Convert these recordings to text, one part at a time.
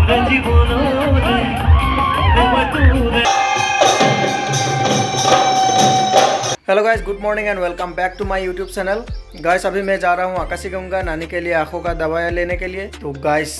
Hello guys, good morning and welcome back to my YouTube channel. Guys अभी मैं जा रहा हूँ आकाशी गंगा नानी के लिए आँखों का दवाई लेने के लिए। तो गाइस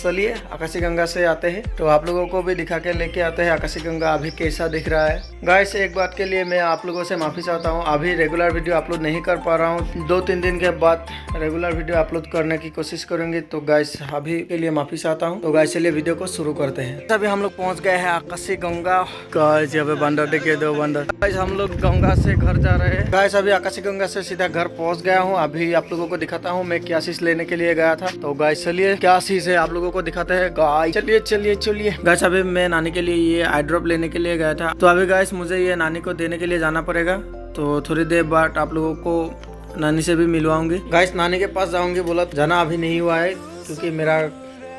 चलिए आकाशी गंगा से आते हैं, तो आप लोगों को भी दिखा के लेके आते हैं आकाशी गंगा अभी कैसा दिख रहा है। गाइस एक बात के लिए मैं आप लोगों से माफ़ी चाहता हूँ, अभी रेगुलर वीडियो अपलोड नहीं कर पा रहा हूँ। 2-3 दिन के बाद रेगुलर वीडियो अपलोड करने की कोशिश करूंगी। तो गाइस अभी के लिए माफ़ी चाहता हूँ। तो गाइस चलिए वीडियो को शुरू करते हैं। अभी हम लोग पहुँच गए हैं आकाशी गंगा। गाइस यहाँ पे बंदर देखिए, 2 बंदर। गाइस हम लोग गंगा से घर जा रहे हैं। गाइस अभी आकाशी गंगा से सीधा घर पहुँच गया हूँ। अभी आप लोगों को दिखाता हूँ मैं क्या चीज लेने के लिए गया था। तो गाइस चलिए क्या चीज है आप लोगों को दिखाते हैं। चलिए चलिए चलिए। गाइस अभी मैं नानी के लिए ये आई ड्रॉप लेने के लिए गया था। तो अभी गाइस मुझे ये नानी को देने के लिए जाना पड़ेगा। तो थोड़ी देर बाद आप लोगों को नानी से भी मिलवाऊंगी। गाइस नानी के पास जाऊंगी, बोला जाना अभी नहीं हुआ है क्योंकि मेरा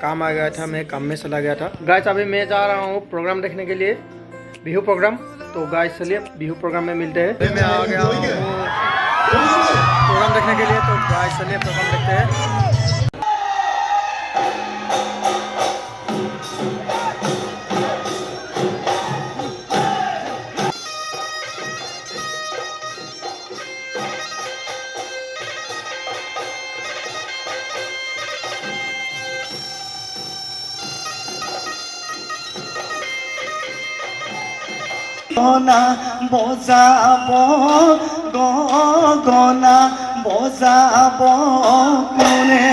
काम आ गया था, मैं काम में चला गया था। गाइस अभी मैं जा रहा हूँ प्रोग्राम देखने के लिए, बिहू प्रोग्राम। तो गाइस चलिए बिहू प्रोग्राम में मिलते हैं। मैं आ गया हूँ प्रोग्राम देखने के लिए। तो गाइस चलिए प्रोग्राम देखते हैं। গনা বজাব গনা বজাব কোনে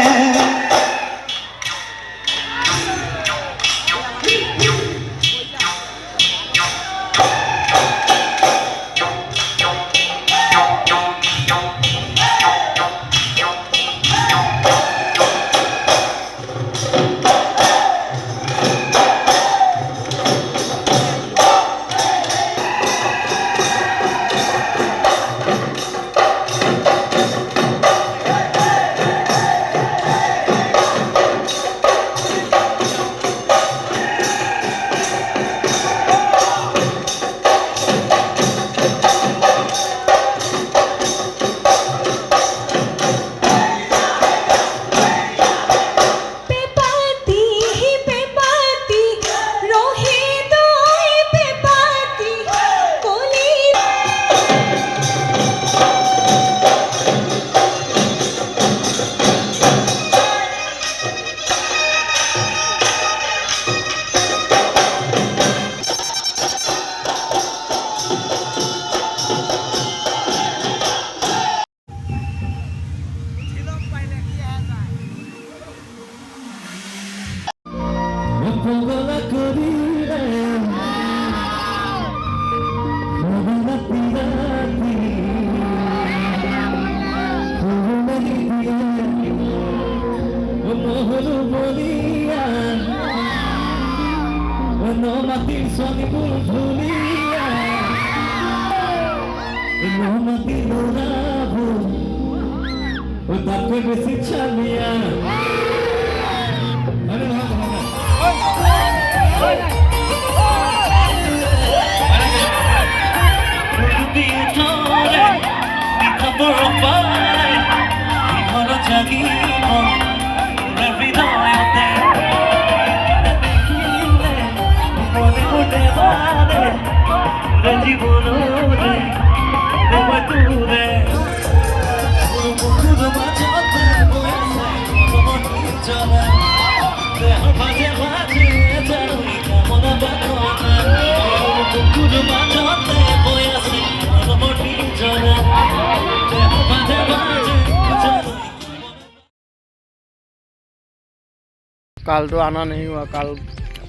कल तो आना नहीं हुआ, कल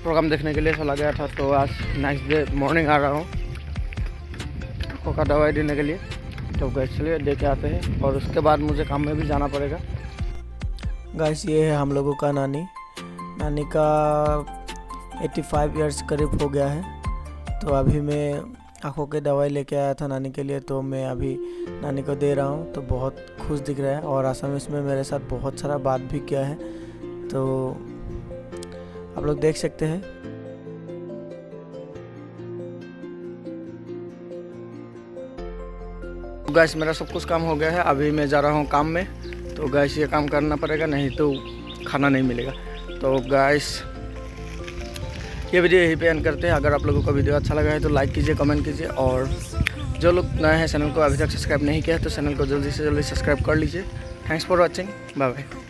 प्रोग्राम देखने के लिए चला गया था। तो आज नेक्स्ट डे मॉर्निंग आ रहा हूँ आँखों का दवाई देने के लिए। तो गैस चलिए दे के आते हैं और उसके बाद मुझे काम में भी जाना पड़ेगा। गाइस ये है हम लोगों का नानी का 85 इयर्स करीब हो गया है। तो अभी मैं आँखों की दवाई लेके आया था नानी के लिए, तो मैं अभी नानी को दे रहा हूँ। तो बहुत खुश दिख रहा है और आसामीस में मेरे साथ बहुत सारा बात भी किया है, तो आप लोग देख सकते हैं। गैस मेरा सब कुछ काम हो गया है, अभी मैं जा रहा हूँ काम में। तो गैस ये काम करना पड़ेगा, नहीं तो खाना नहीं मिलेगा। तो गैस ये वीडियो यहीं पे एंड करते हैं। अगर आप लोगों को वीडियो अच्छा लगा है तो लाइक कीजिए, कमेंट कीजिए, और जो लोग नए हैं चैनल को अभी तक सब्सक्राइब नहीं किया है तो चैनल को जल्दी से जल्दी सब्सक्राइब कर लीजिए। Thanks for watching, bye bye.